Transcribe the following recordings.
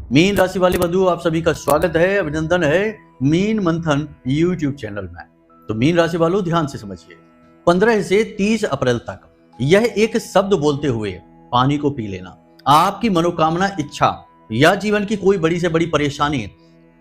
Mean राशि वाले बंधु, आप सभी का स्वागत है, अभिनंदन है मीन मंथन यूट्यूब चैनल में। तो मीन राशि वालों ध्यान से समझिए, 15 से 30 अप्रैल तक यह एक शब्द बोलते हुए पानी को पी लेना, आपकी मनोकामना, इच्छा या जीवन की कोई बड़ी से बड़ी परेशानी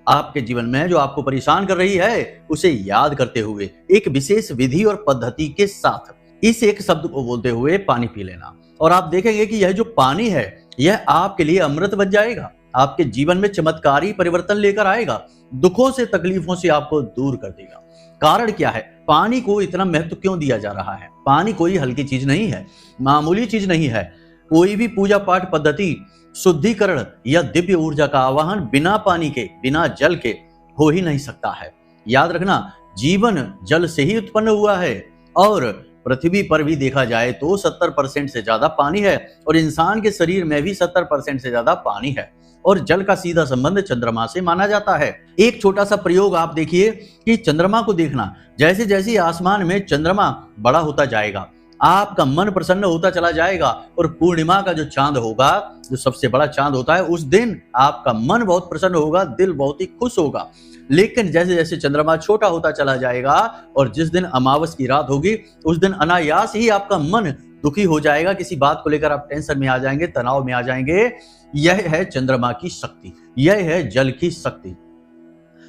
आपके जीवन में जो आपको परेशान कर रही है उसे याद करते हुए एक विशेष विधि और पद्धति के साथ इस एक शब्द को बोलते हुए पानी पी लेना, और आप देखेंगे कि यह जो पानी है यह आपके लिए अमृत बन जाएगा, आपके जीवन में चमत्कारी परिवर्तन लेकर आएगा, दुखों से तकलीफों से आपको दूर कर देगा। कारण क्या है, पानी को इतना महत्व क्यों दिया जा रहा है? पानी कोई हल्की चीज नहीं है, मामूली चीज नहीं है। कोई भी पूजा पाठ पद्धति, शुद्धिकरण या दिव्य ऊर्जा का आवाहन बिना पानी के, बिना जल के हो ही नहीं सकता है। याद रखना, जीवन जल से ही उत्पन्न हुआ है और पृथ्वी पर भी देखा जाए तो 70% से ज्यादा पानी है, और इंसान के शरीर में भी 70% से ज्यादा पानी है, और जल का सीधा संबंध चंद्रमा से माना जाता है। एक छोटा सा प्रयोग आप देखिए कि चंद्रमा को देखना, जैसे जैसे आसमान में चंद्रमा बड़ा होता जाएगा आपका मन प्रसन्न होता चला जाएगा, और पूर्णिमा का जो चांद होगा, जो सबसे बड़ा चांद होता है, उस दिन आपका मन बहुत प्रसन्न होगा, दिल बहुत ही खुश होगा। लेकिन जैसे जैसे चंद्रमा छोटा होता चला जाएगा और जिस दिन अमावस की रात होगी उस दिन अनायास ही आपका मन दुखी हो जाएगा, किसी बात को लेकर आप टेंशन में आ जाएंगे, तनाव में आ जाएंगे। यह है चंद्रमा की शक्ति, यह है जल की शक्ति।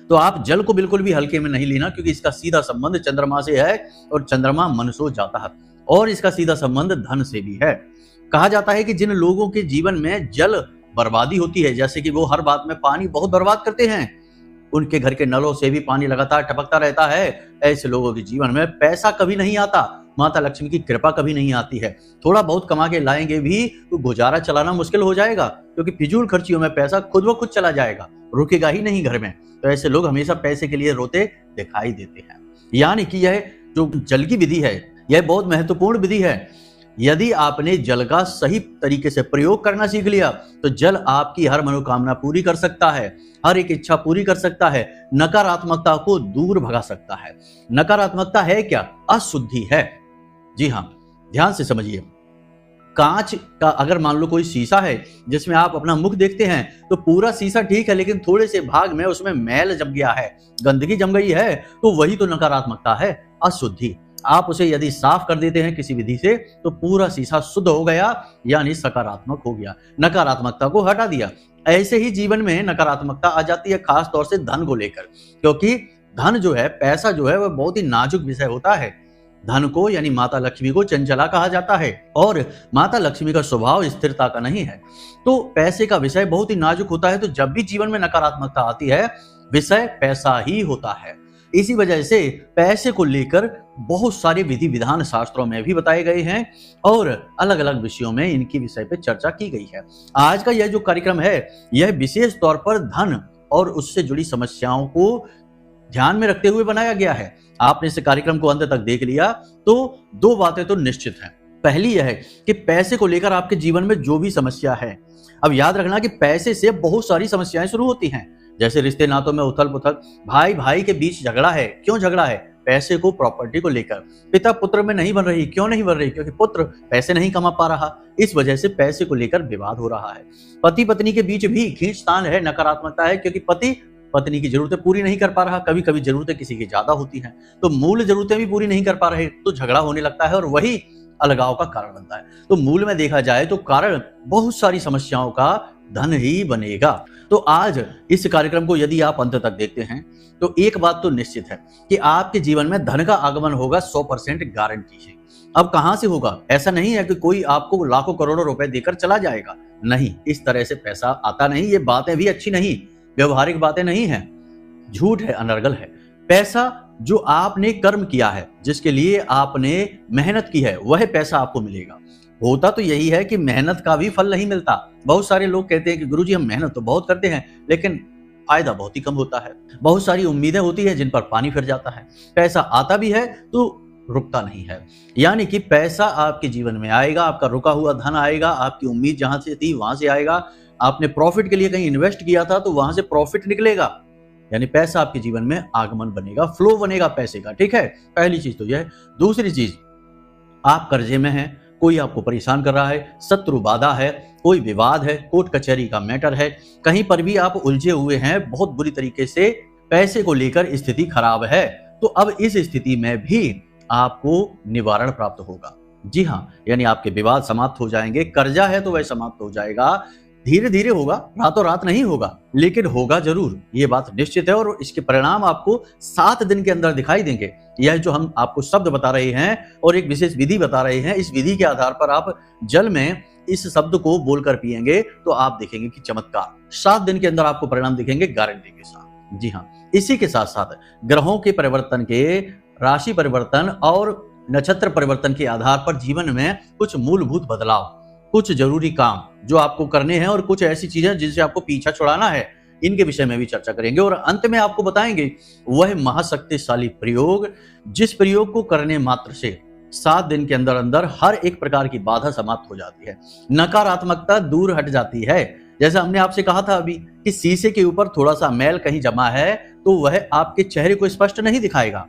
तो आप जल को बिल्कुल भी हल्के में नहीं लेना, क्योंकि इसका सीधा संबंध चंद्रमा से है, और चंद्रमा मन सो जाता है, और इसका सीधा संबंध धन से भी है। कहा जाता है कि जिन लोगों के जीवन में जल बर्बादी होती है, जैसे कि वो हर बात में पानी बहुत बर्बाद करते हैं, उनके घर के नलों से भी पानी लगातार टपकता रहता है, ऐसे लोगों के जीवन में पैसा कभी नहीं आता, माता लक्ष्मी की कृपा कभी नहीं आती है। थोड़ा बहुत कमा के लाएंगे भी तो गुजारा चलाना मुश्किल हो जाएगा, क्योंकि फिजूल खर्चियों में पैसा खुद ब खुद चला जाएगा, रुकेगा ही नहीं घर में। तो ऐसे लोग हमेशा पैसे के लिए रोते दिखाई देते हैं। यानी कि यह जो जल की विधि है यह बहुत महत्वपूर्ण विधि है। यदि आपने जल का सही तरीके से प्रयोग करना सीख लिया तो जल आपकी हर मनोकामना पूरी कर सकता है, हर एक इच्छा पूरी कर सकता है, नकारात्मकता को दूर भगा सकता है। नकारात्मकता है क्या? अशुद्धि है। जी हाँ, ध्यान से समझिए। कांच का अगर मान लो कोई शीशा है जिसमें आप अपना मुख देखते हैं, तो पूरा शीशा ठीक है, लेकिन थोड़े से भाग में उसमें मैल जम गया है, गंदगी जम गई है, तो वही तो नकारात्मकता है, अशुद्धि। आप उसे यदि साफ कर देते हैं किसी विधि से तो पूरा शीशा शुद्ध हो गया, यानी सकारात्मक हो गया, नकारात्मकता को हटा दिया। ऐसे ही जीवन में नकारात्मकता आ जाती है, खास तौर से धन को लेकर, क्योंकि धन जो है, पैसा जो है, वह बहुत ही नाजुक विषय होता है। धन को यानी माता लक्ष्मी को चंचला कहा जाता है, और माता लक्ष्मी का स्वभाव स्थिरता का नहीं है, तो पैसे का विषय बहुत ही नाजुक होता है। तो जब भी जीवन में नकारात्मकता आती है, विषय पैसा ही होता है। इसी वजह से पैसे को लेकर बहुत सारे विधि विधान शास्त्रों में भी बताए गए हैं, और अलग अलग विषयों में इनकी विषय पे चर्चा की गई है। आज का यह जो कार्यक्रम है यह विशेष तौर पर धन और उससे जुड़ी समस्याओं को ध्यान में रखते हुए बनाया गया है। आपने इस कार्यक्रम को अंत तक देख लिया तो दो बातें तो निश्चित हैं। पहली यह है कि पैसे को लेकर आपके जीवन में जो भी समस्या है, अब याद रखना कि पैसे से बहुत सारी समस्याएं शुरू होती हैं, जैसे रिश्ते नातों में उथल पुथल, भाई भाई के बीच झगड़ा है, क्यों झगड़ा है? पैसे को, प्रॉपर्टी को लेकर। पिता पुत्र में नहीं बन रही, क्यों नहीं बन रही? क्योंकि पुत्र पैसे नहीं कमा पा रहा, इस वजह से पैसे को लेकर विवाद हो रहा है। पति पत्नी के बीच भी खींचतान है, नकारात्मकता है, क्योंकि पति पत्नी की जरूरतें पूरी नहीं कर पा रहा, कभी कभी जरूरतें किसी की ज्यादा होती हैं, तो मूल जरूरतें भी पूरी नहीं कर पा रहे, तो झगड़ा होने लगता है, और वही अलगाव का कारण बनता है। तो मूल में देखा जाए तो कारण बहुत सारी समस्याओं का धन ही बनेगा। तो आज इस कार्यक्रम को यदि आप अंत तक देखते हैं तो एक बात तो निश्चित है कि आपके जीवन में धन का आगमन होगा, 100% गारंटी है। अब कहां से होगा? ऐसा नहीं है कि कोई आपको लाखों करोड़ों रुपए देकर चला जाएगा, नहीं, इस तरह से पैसा आता नहीं। ये बातें भी अच्छी नहीं, व्यवहारिक बातें नहीं है, झूठ है, अनर्गल है। पैसा जो आपने कर्म किया है, जिसके लिए आपने मेहनत की है, वह पैसा आपको मिलेगा। होता तो यही है कि मेहनत का भी फल नहीं मिलता। बहुत सारे लोग कहते हैं कि गुरुजी हम मेहनत तो बहुत करते हैं लेकिन फायदा बहुत ही कम होता है। बहुत सारी उम्मीदें होती है जिन पर पानी फिर जाता है। पैसा आता भी है तो रुकता नहीं है। यानी कि पैसा आपके जीवन में आएगा, आपका रुका हुआ धन आएगा, आपकी उम्मीद जहां से थी वहां से आएगा। आपने प्रॉफिट के लिए कहीं इन्वेस्ट किया था तो वहां से प्रॉफिट निकलेगा, यानी पैसा आपके जीवन में आगमन बनेगा, फ्लो बनेगा पैसे का। ठीक है, पहली चीज तो यह है। दूसरी चीज, आप कर्जे में हैं, कोई आपको परेशान कर रहा है, शत्रु बाधा है, कोई विवाद है, कोर्ट कचहरी का मैटर है, कहीं पर भी आप उलझे हुए हैं, बहुत बुरी तरीके से पैसे को लेकर स्थिति खराब है, तो अब इस स्थिति में भी आपको निवारण प्राप्त होगा। जी हाँ, यानी आपके विवाद समाप्त हो जाएंगे, कर्जा है तो वह समाप्त हो जाएगा, धीरे धीरे होगा, रातों रात नहीं होगा, लेकिन होगा जरूर, ये बात निश्चित है। और इसके परिणाम आपको 7 दिन के अंदर दिखाई देंगे। यह जो हम आपको शब्द बता रहे हैं और एक विशेष विधि बता रहे हैं, इस विधि के आधार पर आप जल में इस शब्द को बोलकर पिएंगे तो आप देखेंगे कि चमत्कार 7 दिन के अंदर आपको परिणाम दिखेंगे गारंटी के साथ। जी हाँ, इसी के साथ साथ ग्रहों के परिवर्तन के, राशि परिवर्तन और नक्षत्र परिवर्तन के आधार पर जीवन में कुछ मूलभूत बदलाव, कुछ जरूरी काम जो आपको करने हैं और कुछ ऐसी चीजें जिनसे आपको पीछा छुड़ाना है, इनके विषय में भी चर्चा करेंगे। और अंत में आपको बताएंगे वह महाशक्तिशाली प्रयोग, जिस प्रयोग को करने मात्र से 7 दिन के अंदर अंदर हर एक प्रकार की बाधा समाप्त हो जाती है, नकारात्मकता दूर हट जाती है। जैसा हमने आपसे कहा था अभी कि शीशे के ऊपर थोड़ा सा मैल कहीं जमा है तो वह आपके चेहरे को स्पष्ट नहीं दिखाएगा,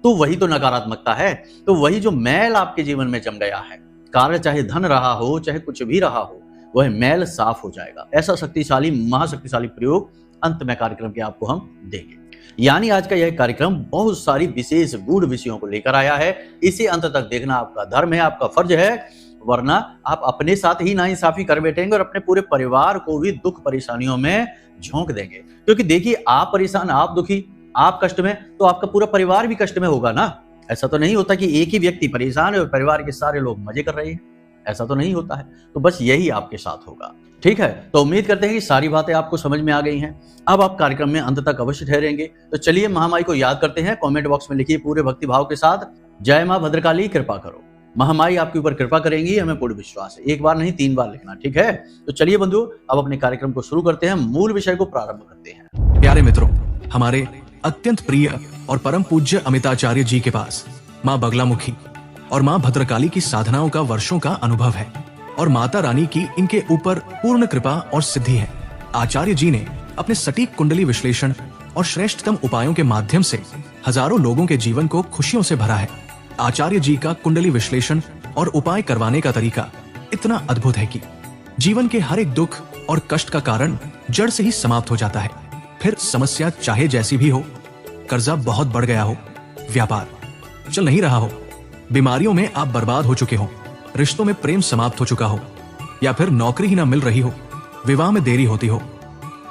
तो वही तो नकारात्मकता है। तो वही जो मैल आपके जीवन में जम गया है, कार्य चाहे धन रहा हो चाहे कुछ भी रहा हो, वह मैल साफ हो जाएगा। ऐसा शक्तिशाली, महाशक्तिशाली प्रयोग अंत में कार्यक्रम के आपको हम देंगे। यानी आज का यह कार्यक्रम बहुत सारी विशेष गूढ़ विषयों को लेकर आया है। इसे अंत तक देखना आपका धर्म है, आपका फर्ज है, वरना आप अपने साथ ही नाइंसाफी कर बैठेंगे और अपने पूरे परिवार को भी दुख परेशानियों में झोंक देंगे। क्योंकि देखिए, आप परेशान, आप दुखी, आप कष्ट में, तो आपका पूरा परिवार भी कष्ट में होगा ना। ऐसा तो नहीं होता कि एक ही व्यक्ति परेशान है और परिवार के सारे लोग मजे कर रहे हैं, ऐसा तो नहीं होता है। तो बस यही आपके साथ होगा, ठीक है। तो उम्मीद करते हैं कि सारी बातें आपको समझ में आ गई हैं। अब आप कार्यक्रम में अंत तक अवश्य ठहरेंगे। तो चलिए महामाई को याद करते हैं। कमेंट बॉक्स में लिखिए पूरे भक्ति भाव के साथ, जय मां भद्रकाली कृपा करो। महामाई आपके ऊपर कृपा करेंगी, हमें पूर्ण विश्वास है। एक बार नहीं 3 बार लिखना, ठीक है। तो चलिए बंधु, अब अपने कार्यक्रम को शुरू करते हैं, मूल विषय को प्रारंभ करते हैं। प्यारे मित्रों, हमारे अत्यंत प्रिय और परम पूज्य अमिताचार्य जी के पास माँ बगलामुखी और माँ भद्रकाली की साधनाओं का वर्षों का अनुभव है और माता रानी की इनके ऊपर पूर्ण कृपा और सिद्धि है। आचार्य जी ने अपने सटीक कुंडली विश्लेषण और श्रेष्ठतम उपायों के माध्यम से हजारों लोगों के जीवन को खुशियों से भरा है। आचार्य जी का कुंडली विश्लेषण और उपाय करवाने का तरीका इतना अद्भुत है कि जीवन के हर एक दुख और कष्ट का कारण जड़ से ही समाप्त हो जाता है। फिर समस्या चाहे जैसी भी हो, कर्जा बहुत बढ़ गया हो, व्यापार चल नहीं रहा हो, बीमारियों में आप बर्बाद हो चुके हो, रिश्तों में प्रेम समाप्त हो चुका हो, या फिर नौकरी ही ना मिल रही हो, विवाह में देरी होती हो,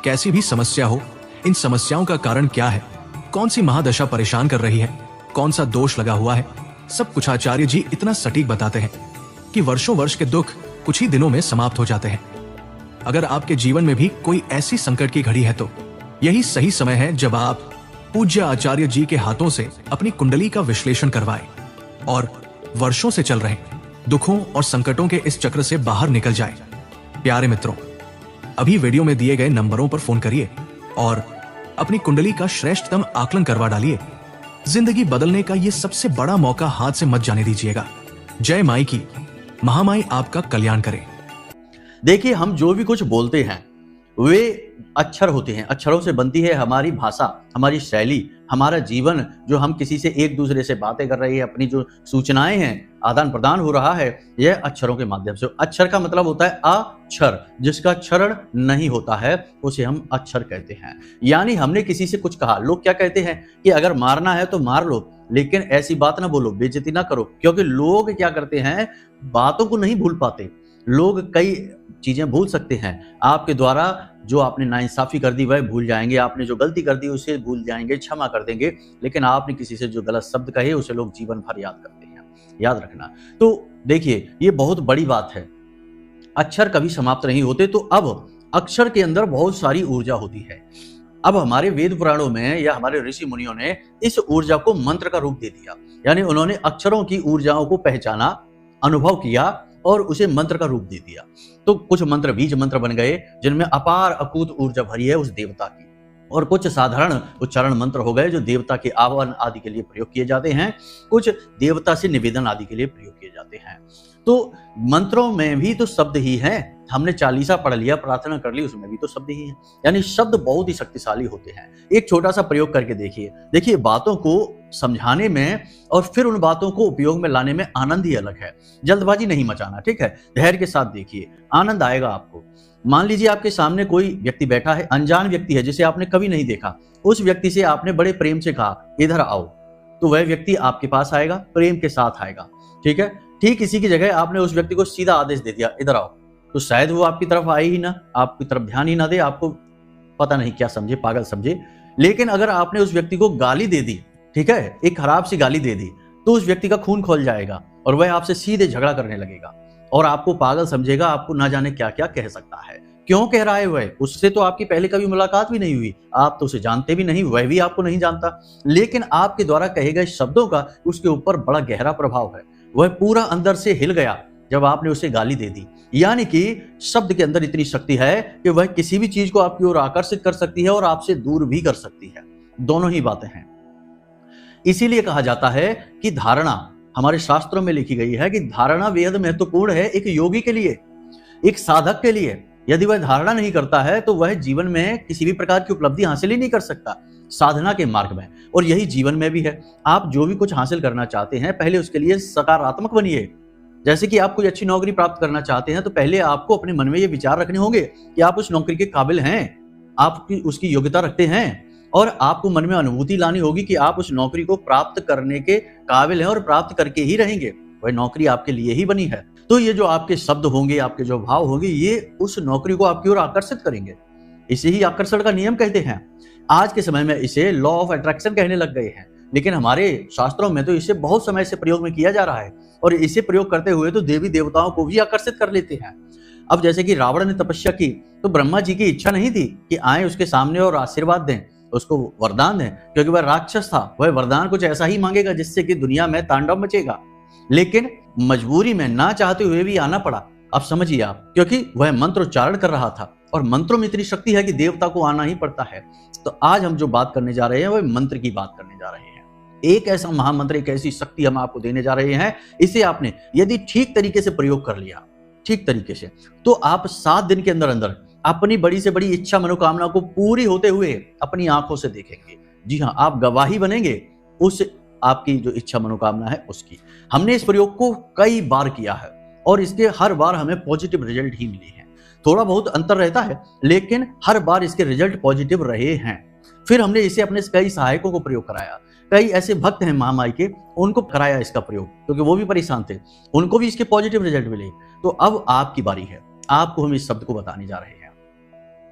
कैसी भी समस्या हो, इन समस्याओं का कारण क्या है, कौन सी महादशा परेशान कर रही है, कौन सा दोष लगा हुआ है, सब कुछ आचार्य जी इतना सटीक बताते हैं कि वर्षों वर्ष के दुख कुछ ही दिनों में समाप्त हो जाते हैं। अगर आपके जीवन में भी कोई ऐसी संकट की घड़ी है तो यही सही समय है जब आप पूज्य आचार्य जी के हाथों से अपनी कुंडली का विश्लेषण करवाएं और वर्षों से चल रहे दुखों और संकटों के इस चक्र से बाहर निकल जाएं। प्यारे मित्रों, अभी वीडियो में दिए गए नंबरों पर फोन करिए और अपनी कुंडली का श्रेष्ठतम आकलन करवा डालिए। जिंदगी बदलने का ये सबसे बड़ा मौका हाथ से मत जाने दीजिएगा। जय माई की, महामाई आपका कल्याण करे। देखिए, हम जो भी कुछ बोलते हैं वे अक्षर होते हैं, अक्षरों से बनती है हमारी भाषा, हमारी शैली, हमारा जीवन। जो हम किसी से एक दूसरे से बातें कर रहे हैं, अपनी जो सूचनाएं हैं, आदान प्रदान हो रहा है, यह अक्षरों के माध्यम से। अक्षर का मतलब होता है अक्षर, जिसका क्षरण नहीं होता है उसे हम अक्षर कहते हैं। यानी हमने किसी से कुछ कहा, लोग क्या कहते हैं कि अगर मारना है तो मार लो, लेकिन ऐसी बात ना बोलो, बेइज्जती ना करो। क्योंकि लोग क्या करते हैं, बातों को नहीं भूल पाते। लोग कई चीजें भूल सकते हैं। आपके द्वारा जो आपने नाइंसाफी कर दी वह भूल जाएंगे, आपने जो गलती कर दी उसे भूल जाएंगे, क्षमा कर देंगे, लेकिन आपने किसी से जो गलत शब्द कहे उसे लोग जीवन भर याद करते हैं। याद रखना। तो देखिए, ये बहुत बड़ी बात है, अक्षर कभी समाप्त नहीं होते। तो अब अक्षर के अंदर बहुत सारी ऊर्जा होती है। अब हमारे वेद पुराणों में या हमारे ऋषि मुनियों ने इस ऊर्जा को मंत्र का रूप दे दिया। यानी उन्होंने अक्षरों की ऊर्जाओं को पहचाना, अनुभव किया और उसे मंत्र का रूप दे दिया। तो कुछ मंत्र बीज मंत्र बन गए जिनमें अपार अकूत ऊर्जा भरी है उस देवता की, और कुछ साधारण उच्चारण मंत्र हो गए जो देवता के आह्वान आदि के लिए प्रयोग किए जाते हैं, कुछ देवता से निवेदन आदि के लिए प्रयोग किए जाते हैं। तो मंत्रों में भी तो शब्द ही हैं। हमने चालीसा पढ़ लिया, प्रार्थना कर ली, उसमें भी तो शब्द ही हैं। यानी शब्द बहुत ही शक्तिशाली होते हैं। एक छोटा सा प्रयोग करके देखिए। बातों को समझाने में और फिर उन बातों को उपयोग में लाने में आनंद ही अलग है। जल्दबाजी नहीं मचाना, ठीक है? धैर्य के साथ देखिए, आनंद आएगा आपको। मान लीजिए आपके सामने कोई व्यक्ति बैठा है, अनजान व्यक्ति है जिसे आपने कभी नहीं देखा। उस व्यक्ति से आपने बड़े प्रेम से कहा इधर आओ, तो वह व्यक्ति आपके पास आएगा, प्रेम के साथ आएगा, ठीक है? ठीक इसी की जगह आपने उस व्यक्ति को सीधा आदेश दे दिया इधर आओ, तो शायद वो आपकी तरफ आए ही ना, आपकी तरफ ध्यान ही ना दे, आपको पता नहीं क्या समझे, पागल समझे। लेकिन अगर आपने उस व्यक्ति को गाली दे दी, ठीक है, एक खराब सी गाली दे दी, तो उस व्यक्ति का खून खोल जाएगा और वह आपसे सीधे झगड़ा करने लगेगा और आपको पागल समझेगा, आपको ना जाने क्या क्या कह सकता है। क्यों कह रहा है वह? उससे तो आपकी पहले कभी मुलाकात भी नहीं हुई, आप तो उसे जानते भी नहीं, वह भी आपको नहीं जानता, लेकिन आपके द्वारा कहे गए शब्दों का उसके ऊपर बड़ा गहरा प्रभाव है। वह पूरा अंदर से हिल गया जब आपने उसे गाली दे दी। यानी कि शब्द के अंदर इतनी शक्ति है कि वह किसी भी चीज को आपकी ओर आकर्षित कर सकती है और आपसे दूर भी कर सकती है। दोनों ही बातें हैं। इसीलिए कहा जाता है कि धारणा, हमारे शास्त्रों में लिखी गई है कि धारणा बेहद महत्वपूर्ण है एक योगी के लिए, एक साधक के लिए। यदि वह धारणा नहीं करता है तो वह जीवन में किसी भी प्रकार की उपलब्धि हासिल ही नहीं कर सकता साधना के मार्ग में। और यही जीवन में भी है। आप जो भी कुछ हासिल करना चाहते हैं, पहले उसके लिए सकारात्मक बनिए। जैसे कि आप कोई अच्छी नौकरी प्राप्त करना चाहते हैं, तो पहले आपको अपने मन में ये विचार रखने होंगे कि आप उस नौकरी के काबिल हैं, आप उसकी योग्यता रखते हैं, और आपको मन में अनुभूति लानी होगी कि आप उस नौकरी को प्राप्त करने के काबिल हैं और प्राप्त करके ही रहेंगे। वह नौकरी आपके लिए ही बनी है। तो ये जो आपके शब्द होंगे, आपके जो भाव होंगे, ये उस नौकरी को आपकी ओर आकर्षित करेंगे। इसे ही आकर्षण का नियम कहते हैं। आज के समय में इसे लॉ ऑफ अट्रैक्शन कहने लग गए हैं, लेकिन हमारे शास्त्रों में तो इसे बहुत समय से प्रयोग में किया जा रहा है और इसे प्रयोग करते हुए तो देवी देवताओं को भी आकर्षित कर लेते हैं। अब जैसे कि रावण ने तपस्या की, तो ब्रह्मा जी की इच्छा नहीं थी कि आए उसके सामने और आशीर्वाद दें, उसको वरदान दें, क्योंकि वह राक्षस था। वह वरदान कुछ ऐसा ही मांगेगा जिससे कि दुनिया में तांडव मचेगा, लेकिन मजबूरी में ना चाहते हुए भी आना पड़ा। अब समझिए आप, क्योंकि वह मंत्र उच्चारण कर रहा था और मंत्रों में इतनी शक्ति है कि देवता को आना ही पड़ता है। तो आज हम जो बात करने जा रहे हैं वह मंत्र की बात करने जा रहे हैं। एक ऐसा महामंत्र, एक ऐसी शक्ति हम आपको देने जा रहे हैं। इसे आपने यदि ठीक तरीके से प्रयोग कर लिया, ठीक तरीके से, तो आप 7 दिन के अंदर अंदर अपनी बड़ी से बड़ी इच्छा मनोकामना को पूरी होते हुए अपनी आंखों से देखेंगे। जी हाँ, आप गवाही बनेंगे उस आपकी जो इच्छा मनोकामना है उसकी। हमने इस प्रयोग को कई बार किया है और इसके हर बार हमें पॉजिटिव रिजल्ट ही मिले हैं। थोड़ा बहुत अंतर रहता है, लेकिन हर बार इसके रिजल्ट पॉजिटिव रहे हैं। फिर हमने इसे अपने कई सहायकों को प्रयोग कराया। कई ऐसे भक्त हैं महामाई के, उनको कराया इसका प्रयोग, क्योंकि वो भी परेशान थे, उनको भी इसके पॉजिटिव रिजल्ट मिले। तो अब आपकी बारी है, आपको हम इस शब्द को बताने जा रहे हैं।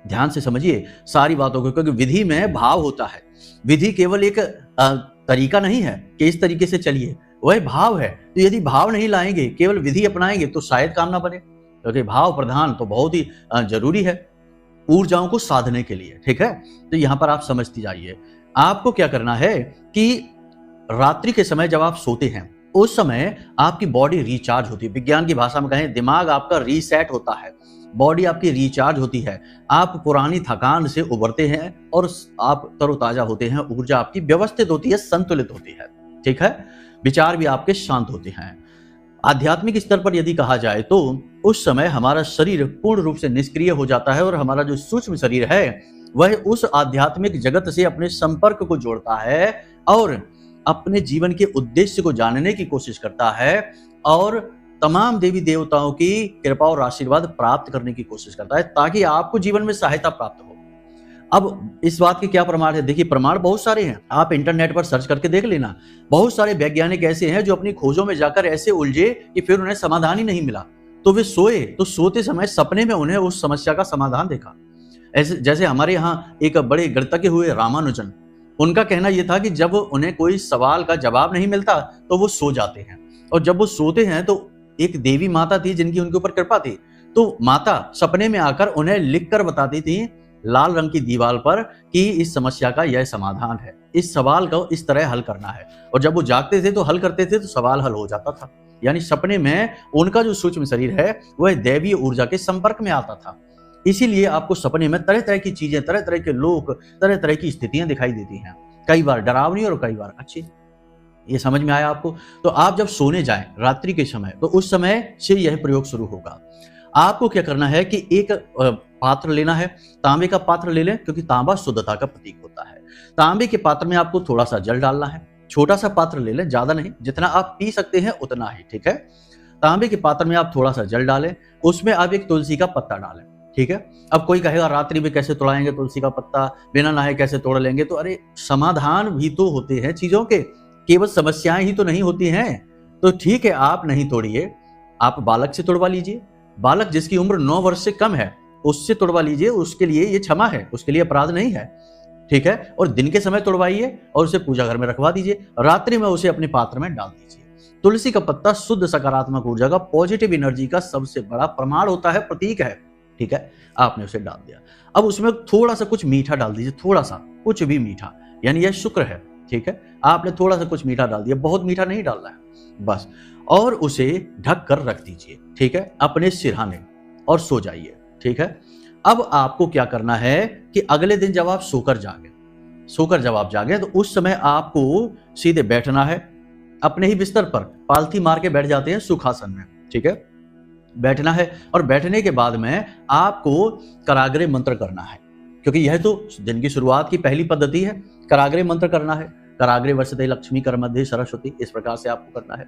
ध्यान से समझिए सारी बातों को, क्योंकि विधि में भाव होता है। विधि केवल एक तरीका नहीं है कि इस तरीके से चलिए, वह भाव है। तो यदि भाव नहीं लाएंगे, केवल विधि अपनाएंगे, तो शायद काम ना बने, क्योंकि भाव प्रधान तो बहुत ही जरूरी है ऊर्जाओं को साधने के लिए, ठीक है? तो यहां पर आप समझती जाइए। आपको क्या करना है कि रात्रि के समय जब आप सोते हैं, उस समय आपकी बॉडी रिचार्ज होती है। विज्ञान की भाषा में कहें, दिमाग आपका रीसेट होता है, बॉडी आपकी रिचार्ज होती है। आप पुरानी थकान से उबरते हैं और आप तरोताजा होते हैं। ऊर्जा आपकी व्यवस्थित होती है, संतुलित होती है, ठीक है? विचार भी आपके शांत होते हैं। आध्यात्मिक स्तर पर यदि कहा जाए तो उस समय हमारा शरीर पूर्ण रूप से निष्क्रिय हो जाता है और हमारा जो सूक्ष्म शरीर है वह उस आध्यात्मिक जगत से अपने संपर्क को जोड़ता है और अपने जीवन के उद्देश्य को जानने की कोशिश करता है और तमाम देवी देवताओं की कृपा और आशीर्वाद प्राप्त करने की कोशिश करता है, ताकि आपको जीवन में सहायता प्राप्त हो। अब इस बात के क्या प्रमाण है? देखिए, प्रमाण बहुत सारे हैं, आप इंटरनेट पर सर्च करके देख लेना। बहुत सारे वैज्ञानिक ऐसे हैं जो अपनी खोजों में जाकर ऐसे उलझे कि फिर उन्हें समाधान ही नहीं मिला, तो वे सोए, तो सोते समय सपने में उन्हें उस समस्या का समाधान देखा। ऐसे जैसे हमारे यहाँ एक बड़े गणितज्ञ हुए रामानुजन, उनका कहना यह था कि जब उन्हें कोई सवाल का जवाब नहीं मिलता तो वो सो जाते हैं, और जब वो सोते हैं तो एक देवी माता थी जिनकी उनके ऊपर कृपा थी, तो माता सपने में आकर उन्हें लिखकर बताती थी लाल रंग की दीवार पर कि इस समस्या का यह समाधान है, इस सवाल को इस तरह हल करना है। और जब वो जागते थे तो हल करते थे तो सवाल हल हो जाता था। यानी सपने में उनका जो सूक्ष्म शरीर है वह दैवीय ऊर्जा के संपर्क में आता था। इसीलिए आपको सपने में तरह तरह की चीजें, तरह तरह के लोग, तरह तरह की स्थितियां दिखाई देती हैं, कई बार डरावनी और कई बार अच्छी। ये समझ में आया आपको? तो आप जब सोने जाएं रात्रि के समय, तो उस समय से यह प्रयोग शुरू होगा। आपको क्या करना है कि एक पात्र लेना है, तांबे का पात्र ले लें, क्योंकि तांबा शुद्धता का प्रतीक होता है। तांबे के पात्र में आपको थोड़ा सा जल डालना है, छोटा सा पात्र ले लें, ज्यादा नहीं, जितना आप पी सकते हैं उतना ही, ठीक है। तांबे के पात्र में आप थोड़ा सा जल डालें, उसमें आप एक तुलसी का पत्ता डालें, ठीक है। अब कोई कहेगा रात्रि में कैसे तोड़ाएंगे तुलसी का पत्ता, बिना नहाए कैसे तोड़ लेंगे, तो अरे समाधान भी तो होते हैं चीजों के, केवल समस्याएं ही तो नहीं होती हैं। तो ठीक है, आप नहीं तोड़िए, आप बालक से तोड़वा लीजिए, बालक जिसकी उम्र 9 वर्ष से कम है उससे तोड़वा लीजिए, उसके लिए ये क्षमा है, उसके लिए अपराध नहीं है, ठीक है। और दिन के समय तोड़वाइए और उसे पूजा घर में रखवा दीजिए, रात्रि में उसे अपने पात्र में डाल दीजिए। तुलसी का पत्ता शुद्ध सकारात्मक ऊर्जा का, पॉजिटिव एनर्जी का सबसे बड़ा प्रमाण होता है, प्रतीक है, ठीक है। आपने उसे डाल दिया, अब उसमें थोड़ा सा कुछ मीठा डाल दीजिए, थोड़ा सा कुछ भी मीठा, यानी यह शुक्र है, ठीक है। आपने थोड़ा सा कुछ मीठा डाल दिया, बहुत मीठा नहीं डालना है बस, और उसे ढक कर रख दीजिए, ठीक है, अपने सिरहाने, और सो जाइए, ठीक है। अब आपको क्या करना है कि अगले दिन जब आप सोकर जब आप जागे तो उस समय आपको सीधे बैठना है अपने ही बिस्तर पर, पालथी मार के बैठ जाते हैं सुखासन में, ठीक है, बैठना है। और बैठने के बाद में आपको कराग्रे मंत्र करना है, क्योंकि यह तो दिन की शुरुआत की पहली पद्धति है, कराग्रे मंत्र करना है। कराग्रे वर्षते लक्ष्मी कर मध्य सरस्वती, इस प्रकार से आपको करना है।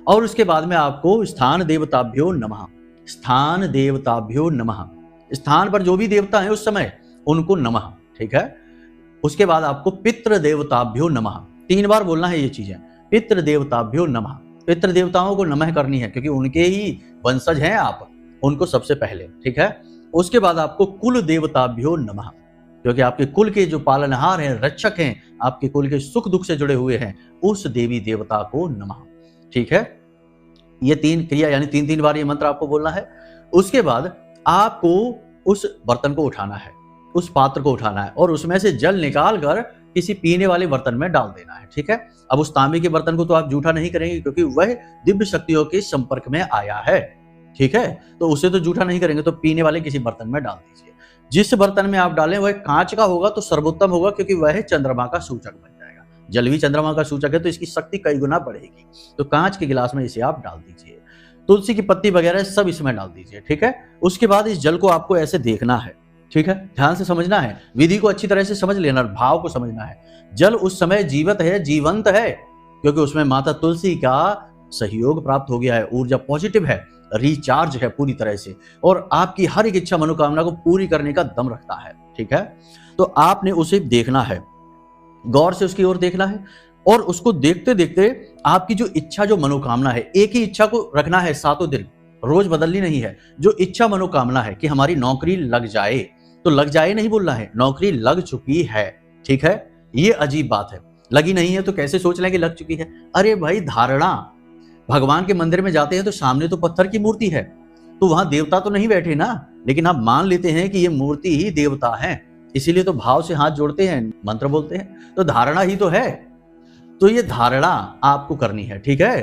और उसके बाद में आपको स्थान देवताभ्यो नमः, स्थान देवताभ्यो नमः, स्थान पर जो भी देवता हैं उस समय उनको नमः, ठीक है। उसके बाद आपको पितृ देवताभ्यो नमः, 3 बार बोलना है ये चीजें, पितृ देवताभ्यो नमः, पितृ देवताओं को नमः करनी है, क्योंकि उनके ही वंशज हैं आप, उनको सबसे पहले, ठीक है। उसके बाद आपको कुल देवताभ्यो नमः, क्योंकि आपके कुल के जो पालनहार हैं, रक्षक हैं, आपके कुल के सुख दुख से जुड़े हुए हैं, उस देवी देवता को नमः, ठीक है। ये 3 क्रिया, यानी 3-3 बार ये मंत्र आपको बोलना है। उसके बाद आपको उस बर्तन को उठाना है, उस पात्र को उठाना है, और उसमें से जल निकाल कर किसी पीने वाले बर्तन में डाल देना है, ठीक है। अब उस तांबे के बर्तन को तो आप जूठा नहीं करेंगे, क्योंकि वह दिव्य शक्तियों के संपर्क में आया है, ठीक है, तो उसे तो जूठा नहीं करेंगे, तो पीने वाले किसी बर्तन में डाल दीजिए। जिस बर्तन में आप डालें वह कांच का होगा तो सर्वोत्तम होगा, क्योंकि वह चंद्रमा का सूचक बन जाएगा। जल भी चंद्रमा का सूचक है, तो इसकी शक्ति कई गुना बढ़ेगी। तो कांच के गिलास में इसे आप डाल दीजिए, तुलसी की पत्ती वगैरह सब इसमें डाल दीजिए, ठीक है। उसके बाद इस जल को आपको ऐसे देखना है, ठीक है, ध्यान से समझना है, विधि को अच्छी तरह से समझ लेना, भाव को समझना है। जल उस समय जीवित है, जीवंत है, क्योंकि उसमें माता तुलसी का सहयोग प्राप्त हो गया है, ऊर्जा पॉजिटिव है, रिचार्ज है पूरी तरह से, और आपकी हर एक इच्छा मनोकामना को पूरी करने का दम रखता है, ठीक है। तो आपने उसे देखना है, गौर से उसकी ओर देखना है, और उसको देखते देखते आपकी जो इच्छा, जो मनोकामना है, एक ही इच्छा को रखना है 7 दिन, रोज बदलनी नहीं है। जो इच्छा मनोकामना है कि हमारी नौकरी लग जाए, तो लग जाए नहीं बोलना है, नौकरी लग चुकी है, ठीक है। ये अजीब बात है, लगी नहीं है तो कैसे सोच लें कि लग चुकी है। अरे भाई, धारणा, भगवान के मंदिर में जाते हैं तो सामने तो पत्थर की मूर्ति है, तो वहां देवता तो नहीं बैठे ना, लेकिन आप मान लेते हैं कि ये मूर्ति ही देवता है, इसीलिए तो भाव से हाथ जोड़ते हैं, मंत्र बोलते हैं, तो धारणा ही तो है। तो ये धारणा आपको करनी है, ठीक है,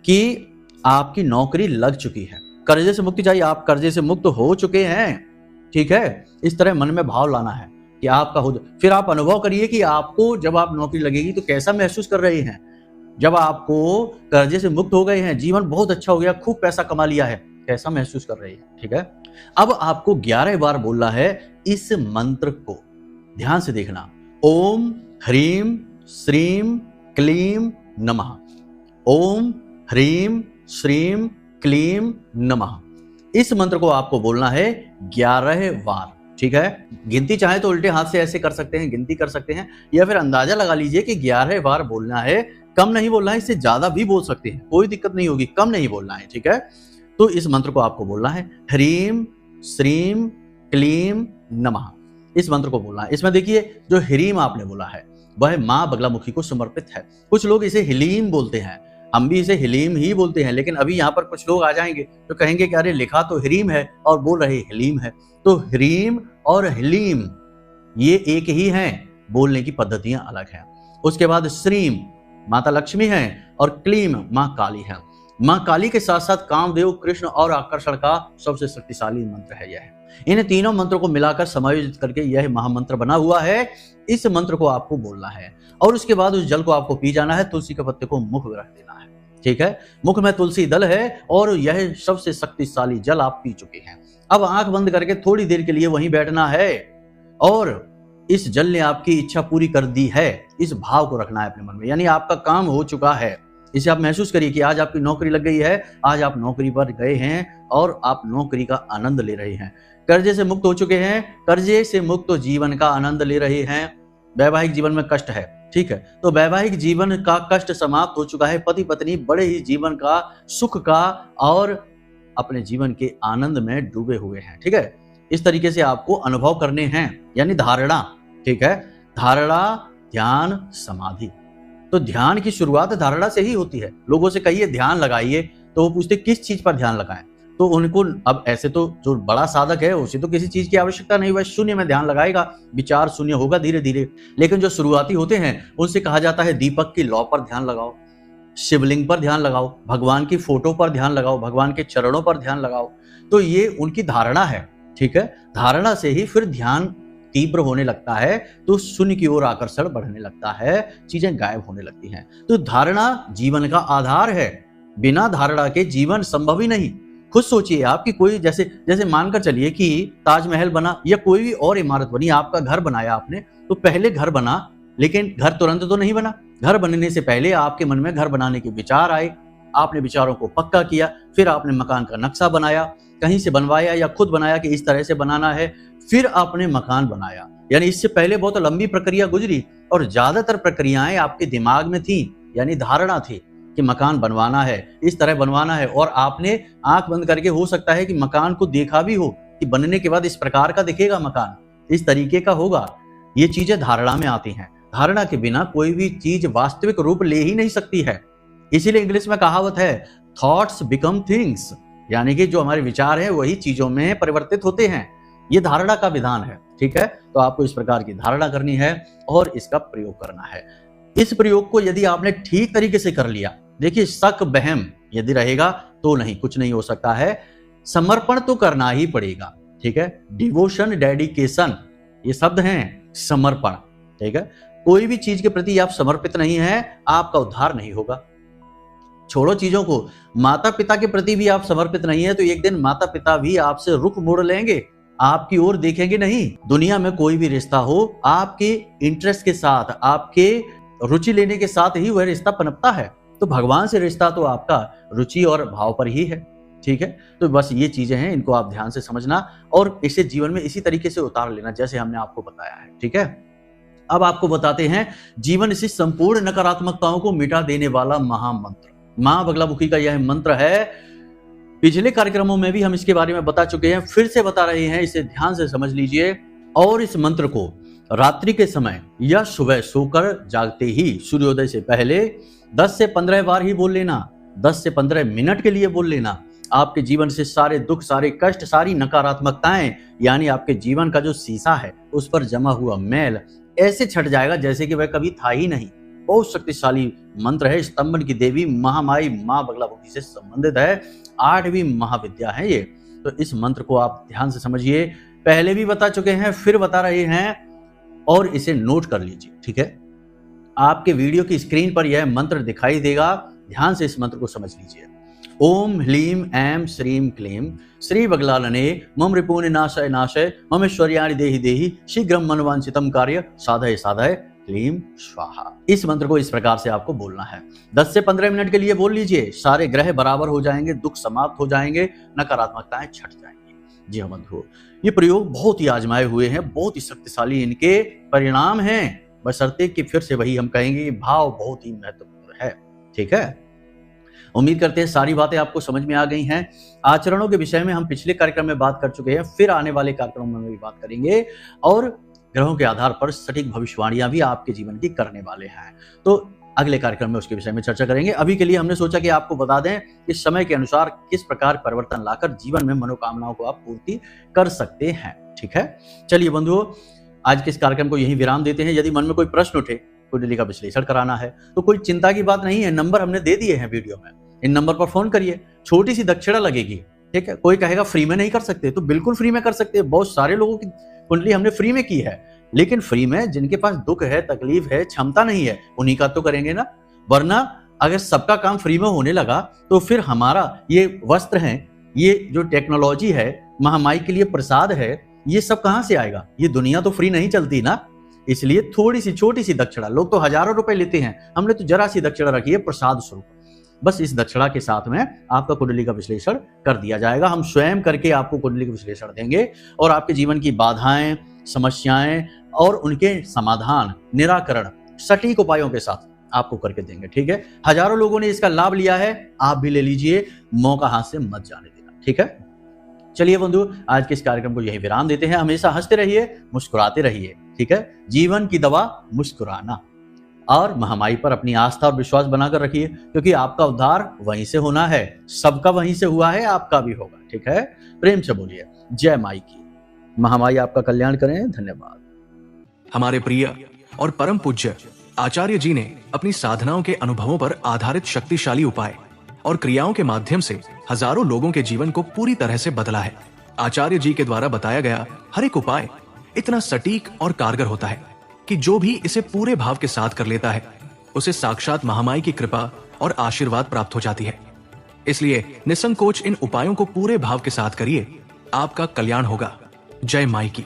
कि आपकी नौकरी लग चुकी है, कर्जे से मुक्ति चाहिए, आप कर्जे से मुक्त हो चुके हैं, ठीक है। इस तरह मन में भाव लाना है कि आपका हो, फिर आप अनुभव करिए कि आपको जब आप नौकरी लगेगी तो कैसा महसूस कर रहे हैं। जब आपको कर्जे से मुक्त हो गए हैं, जीवन बहुत अच्छा हो गया, खूब पैसा कमा लिया है, कैसा महसूस कर रहे हैं, ठीक है। अब आपको 11 बार बोलना है इस मंत्र को, ध्यान से देखना, ओम ह्रीम श्रीम क्लीम नमः, ओम ह्रीम श्रीम क्लीम नमः। इस मंत्र को आपको बोलना है 11 बार, ठीक है। गिनती चाहे तो उल्टे हाथ से ऐसे कर सकते हैं, गिनती कर सकते हैं, या फिर अंदाजा लगा लीजिए कि 11 बार बोलना है, कम नहीं बोलना है, इससे ज्यादा भी बोल सकते हैं, कोई दिक्कत नहीं होगी, कम नहीं बोलना है, ठीक है। तो इस मंत्र को आपको बोलना है ह्रीम श्रीम क्लीम नमः, इस मंत्र को बोलना है। इसमें देखिए, जो ह्रीम आपने बोला है वह माँ बगलामुखी को समर्पित है। कुछ लोग इसे हिलीम बोलते हैं, हम भी इसे हिलीम ही बोलते हैं, लेकिन अभी यहाँ पर कुछ लोग आ जाएंगे तो कहेंगे कि अरे लिखा तो ह्रीम है और बोल रहे हिलीम है। तो ह्रीम और हिलीम ये एक ही हैं, बोलने की पद्धतियां अलग हैं। उसके बाद श्रीम माता लक्ष्मी हैं और क्लीम माँ काली है। माँ काली के साथ साथ कामदेव, कृष्ण और आकर्षण का सबसे शक्तिशाली मंत्र है यह। इन तीनों मंत्रों को मिलाकर समायोजित करके यह महामंत्र बना हुआ है। इस मंत्र को आपको बोलना है और उसके बाद उस जल को आपको पी जाना है। तुलसी के पत्ते को मुख में रख देना है, ठीक है। मुख में तुलसी दल है और यह सबसे शक्तिशाली जल आप पी चुके हैं। अब आंख बंद करके थोड़ी देर के लिए वहीं बैठना है और इस जल ने आपकी इच्छा पूरी कर दी है, इस भाव को रखना है अपने मन में। यानी आपका काम हो चुका है, इसे आप महसूस करिए कि आज आपकी नौकरी लग गई है, आज आप नौकरी पर गए हैं और आप नौकरी का आनंद ले रहे हैं। कर्जे से मुक्त हो चुके हैं, कर्जे से मुक्त जीवन का आनंद ले रहे हैं। वैवाहिक जीवन में कष्ट है, ठीक है, तो वैवाहिक जीवन का कष्ट समाप्त हो चुका है। पति पत्नी बड़े ही जीवन का, सुख का और अपने जीवन के आनंद में डूबे हुए हैं, ठीक है। इस तरीके से आपको अनुभव करने हैं, यानी धारणा, ठीक है। धारणा, ध्यान, समाधि। तो ध्यान की शुरुआत धारणा से ही होती है। लोगों से कहिए ध्यान लगाइए तो वो पूछते किस चीज पर ध्यान लगाएं, तो उनको अब ऐसे तो जो बड़ा साधक है उसे तो किसी चीज की आवश्यकता नहीं, वह शून्य में ध्यान लगाएगा, विचार शून्य होगा धीरे धीरे। लेकिन जो शुरुआती होते हैं उनसे कहा जाता है दीपक की लौ पर ध्यान लगाओ, शिवलिंग पर ध्यान लगाओ, भगवान की फोटो पर ध्यान लगाओ, भगवान के चरणों पर ध्यान लगाओ। तो ये उनकी धारणा है, ठीक है। धारणा से ही फिर ध्यान तीव्र होने लगता है, तो शून्य की ओर आकर्षण बढ़ने लगता है, चीजें गायब होने लगती हैं। तो धारणा जीवन का आधार है, बिना धारणा के जीवन संभव ही नहीं। खुद सोचिए आप कि कोई जैसे मानकर चलिए कि ताजमहल बना या कोई भी और इमारत बनी, आपका घर बनाया आपने, तो पहले घर बना, लेकिन घर तुरंत तो नहीं बना। घर बनने से पहले आपके मन में घर बनाने के विचार आए, आपने विचारों को पक्का किया, फिर आपने मकान का नक्शा बनाया, कहीं से बनवाया या खुद बनाया कि इस तरह से बनाना है, फिर आपने मकान बनाया। यानी इससे पहले बहुत लंबी प्रक्रिया गुजरी और ज्यादातर प्रक्रियाएं आपके दिमाग में थी, यानी धारणा थी कि मकान बनवाना है, इस तरह बनवाना है, और आपने आंख बंद करके हो सकता है कि मकान को देखा भी हो कि बनने के बाद इस प्रकार का दिखेगा मकान, इस तरीके का होगा। ये चीजें धारणा में आती हैं। धारणा के बिना कोई भी चीज वास्तविक रूप ले ही नहीं सकती है। इसीलिए इंग्लिश में कहावत है थॉट्स बिकम थिंग्स, यानी कि जो हमारे विचार हैं वही चीजों में परिवर्तित होते हैं। ये धारणा का विधान है, ठीक है। तो आपको इस प्रकार की धारणा करनी है और इसका प्रयोग करना है। इस प्रयोग को यदि आपने ठीक तरीके से कर लिया, देखिए शक बहम यदि रहेगा तो नहीं, कुछ नहीं हो सकता है। समर्पण तो करना ही पड़ेगा, ठीक है। डिवोशन, डेडिकेशन, ये शब्द हैं, समर्पण, ठीक है। कोई भी चीज के प्रति आप समर्पित नहीं है, आपका उद्धार नहीं होगा। छोड़ो चीजों को, माता पिता के प्रति भी आप समर्पित नहीं है तो एक दिन माता पिता भी आपसे रुख मोड़ लेंगे, आपकी ओर देखेंगे नहीं। दुनिया में कोई भी रिश्ता हो, आपके इंटरेस्ट के साथ, आपके रुचि लेने के साथ ही वह रिश्ता पनपता है। तो भगवान से रिश्ता तो आपका रुचि और भाव पर ही है, ठीक है। तो बस ये चीजें हैं, इनको आप ध्यान से समझना और इसे जीवन में इसी तरीके से उतार लेना जैसे हमने आपको बताया है, ठीक है। अब आपको बताते हैं जीवन से संपूर्ण नकारात्मकताओं को मिटा देने वाला महामंत्र। मां बगलामुखी का यह मंत्र है। पिछले कार्यक्रमों में भी हम इसके बारे में बता चुके हैं, फिर से बता रहे हैं, इसे ध्यान से समझ लीजिए। और इस मंत्र को रात्रि के समय या सुबह सोकर जागते ही सूर्योदय से पहले 10 से 15 बार ही बोल लेना, 10 से 15 मिनट के लिए बोल लेना। आपके जीवन से सारे दुख, सारे कष्ट, सारी नकारात्मकताएं, यानी आपके जीवन का जो शीशा है उस पर जमा हुआ मैल ऐसे छट जाएगा जैसे कि वह कभी था ही नहीं। बहुत शक्तिशाली मंत्र है। स्तंभन की देवी महामाई मां बगलामुखी से संबंधित है। 8वीं महाविद्या है ये। तो इस मंत्र को आप ध्यान से समझिए, पहले भी बता चुके हैं, फिर बता रहे हैं, और इसे नोट कर लीजिए, ठीक है। आपके वीडियो की स्क्रीन पर यह मंत्र दिखाई देगा, ध्यान से इस मंत्र को समझ लीजिए। ओम ह्लीम ऐं श्रीं क्लीं श्री बगलालने मम रिपूर्णे नाशय नाशय मम ऐश्वर्याणि देहि देहि शीघ्रं मनवांछितं कार्य साधय साधय क्लीं स्वाहा। इस मंत्र को इस प्रकार से आपको बोलना है। 10 से 15 मिनट के लिए बोल लीजिए, सारे ग्रह बराबर हो जाएंगे, दुख समाप्त हो जाएंगे, नकारात्मकताएं छट जाएंगी। जी हाँ बंधुओं, ये प्रयोग बहुत ही आजमाए हुए हैं, बहुत ही शक्तिशाली इनके परिणाम हैं, बशर्ते कि फिर से वही हम कहेंगे भाव बहुत ही महत्वपूर्ण है, ठीक है। उम्मीद करते हैं सारी बातें आपको समझ में आ गई हैं। आचरणों के विषय में हम पिछले कार्यक्रम में बात कर चुके हैं, फिर आने वाले कार्यक्रमों में भी बात करेंगे और ग्रहों के आधार पर सटीक भविष्यवाणियां भी आपके जीवन की करने वाले हैं। तो अगले कार्यक्रम में उसके विषय में चर्चा करेंगे। अभी के लिए हमने सोचा कि आपको बता दें कि समय के अनुसार किस प्रकार परिवर्तन लाकर जीवन में मनोकामनाओं को आप पूर्ति कर सकते हैं, ठीक है। चलिए बंधुओं, आज के इस कार्यक्रम को यही विराम देते हैं। यदि मन में कोई प्रश्न उठे, कुंडली का विश्लेषण कराना है, तो कोई चिंता की बात नहीं है। नंबर हमने दे दिए हैं वीडियो में, इन नंबर पर फोन करिए। छोटी सी दक्षिणा लगेगी, ठीक है। कोई कहेगा फ्री में नहीं कर सकते, तो बिल्कुल फ्री में कर सकते हैं। बहुत सारे लोगों की कुंडली हमने फ्री में की है, लेकिन फ्री में जिनके पास दुख है, तकलीफ है, क्षमता नहीं है, उन्हीं का तो करेंगे ना। वरना अगर सबका काम फ्री में होने लगा तो फिर हमारा ये वस्त्र है, ये जो टेक्नोलॉजी है, महामाई के लिए प्रसाद है, ये सब कहां से आएगा? ये दुनिया तो फ्री नहीं चलती ना। इसलिए थोड़ी सी छोटी सी दक्षिणा, लोग तो हजारों रुपए लेते हैं, हमने तो जरा सी दक्षिणा रखी है प्रसाद स्वरूप। बस इस दक्षिणा के साथ में आपका कुंडली का विश्लेषण कर दिया जाएगा। हम स्वयं करके आपको कुंडली का विश्लेषण देंगे और आपके जीवन की बाधाएं, समस्याएं और उनके समाधान, निराकरण सटीक उपायों के साथ आपको करके देंगे। ठीक है, हजारों लोगों ने इसका लाभ लिया है, आप भी ले लीजिए, मौका हाथ से मत जाने देना। ठीक है, चलिए बंधु, आज के इस कार्यक्रम को यही विराम देते हैं। हमेशा हंसते रहिए, मुस्कुराते रहिए। ठीक है, जीवन की दवा मुस्कुराना, और महामाई पर अपनी आस्था और विश्वास बनाकर रखिए, क्योंकि आपका उद्धार वहीं से होना है। सबका वहीं से हुआ है, आपका भी होगा। ठीक है, प्रेम से बोलिए जय माई की। महामाई आपका कल्याण करें। धन्यवाद। हमारे प्रिय और परम पूज्य आचार्य जी ने अपनी साधनाओं के अनुभवों पर आधारित शक्तिशाली उपाय और क्रियाओं के माध्यम से हजारों लोगों के जीवन को पूरी तरह से बदला है। आचार्य जी के द्वारा बताया गया हर एक उपाय इतना सटीक और कारगर होता है कि जो भी इसे पूरे भाव के साथ कर लेता है, उसे साक्षात महामाई की कृपा और आशीर्वाद प्राप्त हो जाती है। इसलिए निसंकोच इन उपायों को पूरे भाव के साथ करिए, आपका कल्याण होगा। जय माई की।